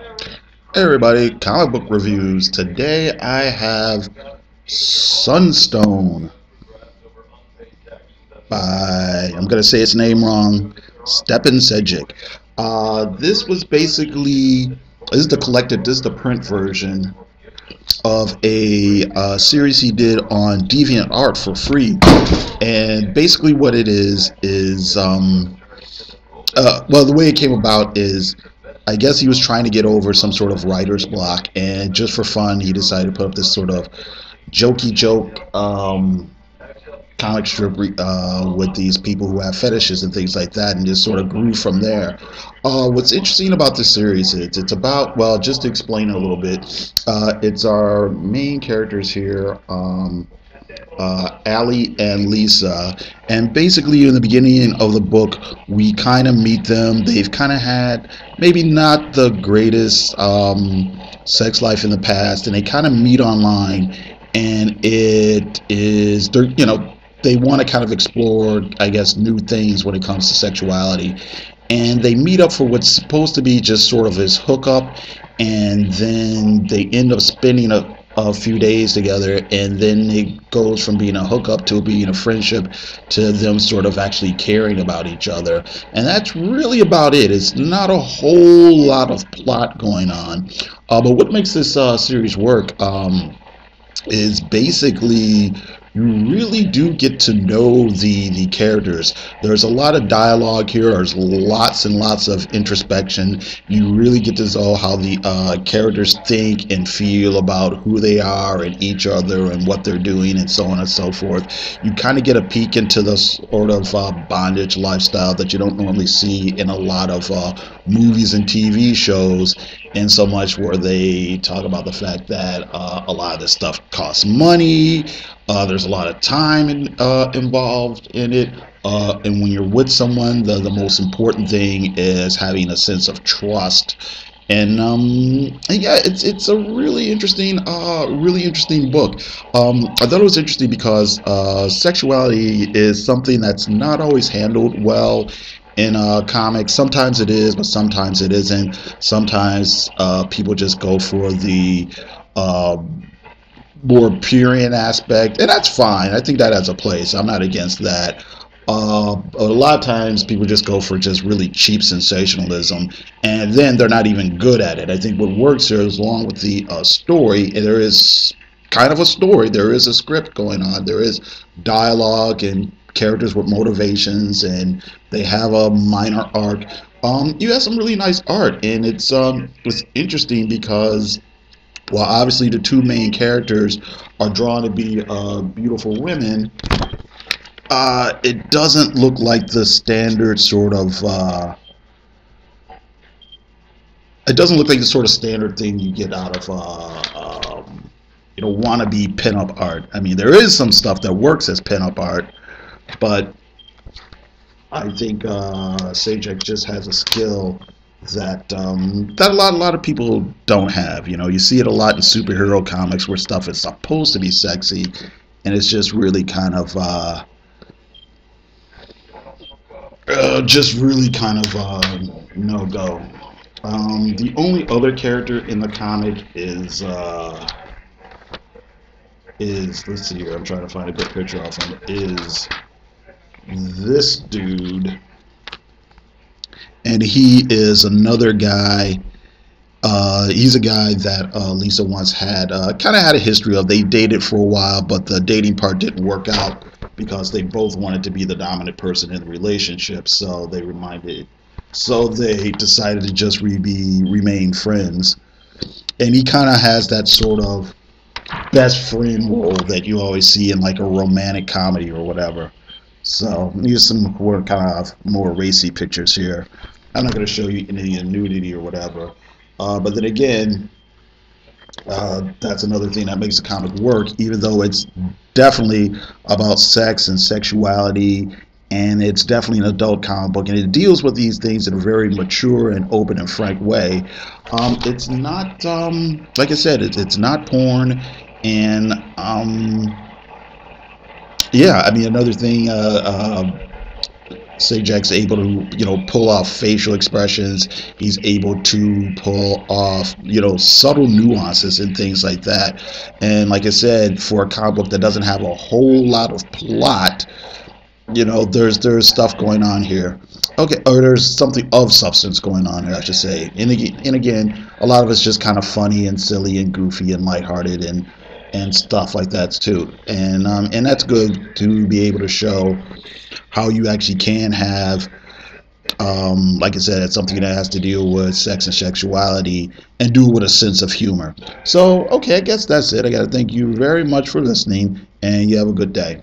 Hey everybody, comic book reviews. Today I have Sunstone by, I'm going to say its name wrong, Stejpan Sejic. This is the collected, this is the print version of a series he did on DeviantArt for free. And basically what it is, the way it came about is I guess he was trying to get over some sort of writer's block, and just for fun, he decided to put up this sort of jokey joke comic strip with these people who have fetishes and things like that, and just sort of grew from there. What's interesting about this series is it's about, well, just to explain it a little bit, it's our main characters here. Allie and Lisa. And basically, in the beginning of the book, we kind of meet them. They've kind of had maybe not the greatest sex life in the past, and they kind of meet online. And it is, they're, they want to kind of explore, I guess, new things when it comes to sexuality. And they meet up for what's supposed to be just sort of his hookup, and then they end up spending a few days together, and then it goes from being a hookup to being a friendship to them sort of actually caring about each other. And that's really about it. It's not a whole lot of plot going on, but what makes this series work is basically you really do get to know the characters. There's a lot of dialogue here. There's lots and lots of introspection. You really get to know how the characters think and feel about who they are and each other and what they're doing and so on and so forth. You kind of get a peek into the sort of bondage lifestyle that you don't normally see in a lot of movies and TV shows, in so much where they talk about the fact that a lot of this stuff costs money. There's a lot of time involved in it. And when you're with someone, the most important thing is having a sense of trust. And yeah, it's a really interesting book. I thought it was interesting because sexuality is something that's not always handled well in comics. Sometimes it is, but sometimes it isn't. Sometimes people just go for the uh, more purient aspect, and that's fine. I think that has a place. I'm not against that. A lot of times people just go for just really cheap sensationalism, and then they're not even good at it. I think what works here is along with the story, and there is kind of a story, there is a script going on, there is dialogue and characters with motivations, and they have a minor arc. You have some really nice art, and it's interesting because, well, obviously the two main characters are drawn to be beautiful women. It doesn't look like the standard sort of. It doesn't look like the sort of standard thing you get out of wannabe pinup art. I mean, there is some stuff that works as pinup art, but I think Sejic just has a skill that a lot of people don't have. You see it a lot in superhero comics where stuff is supposed to be sexy, and it's just really kind of no go. The only other character in the comic is let's see here. I'm trying to find a good picture of him. Is this dude, and he is another guy. He's a guy that Lisa once had kind of had a history of. They dated for a while, but the dating part didn't work out because they both wanted to be the dominant person in the relationship. So they decided to just remain friends. And he kind of has that sort of best friend role that you always see in like a romantic comedy or whatever. So here's some more kind of more racy pictures here. I'm not going to show you any nudity or whatever. But then again, that's another thing that makes the comic work, even though it's definitely about sex and sexuality, and it's definitely an adult comic book, and it deals with these things in a very mature and open and frank way. It's not, like I said, it's not porn, and yeah, I mean, another thing, Sejic's able to, pull off facial expressions. He's able to pull off, subtle nuances and things like that. And like I said, for a comic book that doesn't have a whole lot of plot, there's stuff going on here. Okay, or there's something of substance going on here, I should say. And again, a lot of it's just kind of funny and silly and goofy and lighthearted and stuff like that too. And that's good to be able to show how you actually can have, like I said, it's something that has to deal with sex and sexuality and do it with a sense of humor. So, okay, I guess that's it. I got to thank you very much for listening, and you have a good day.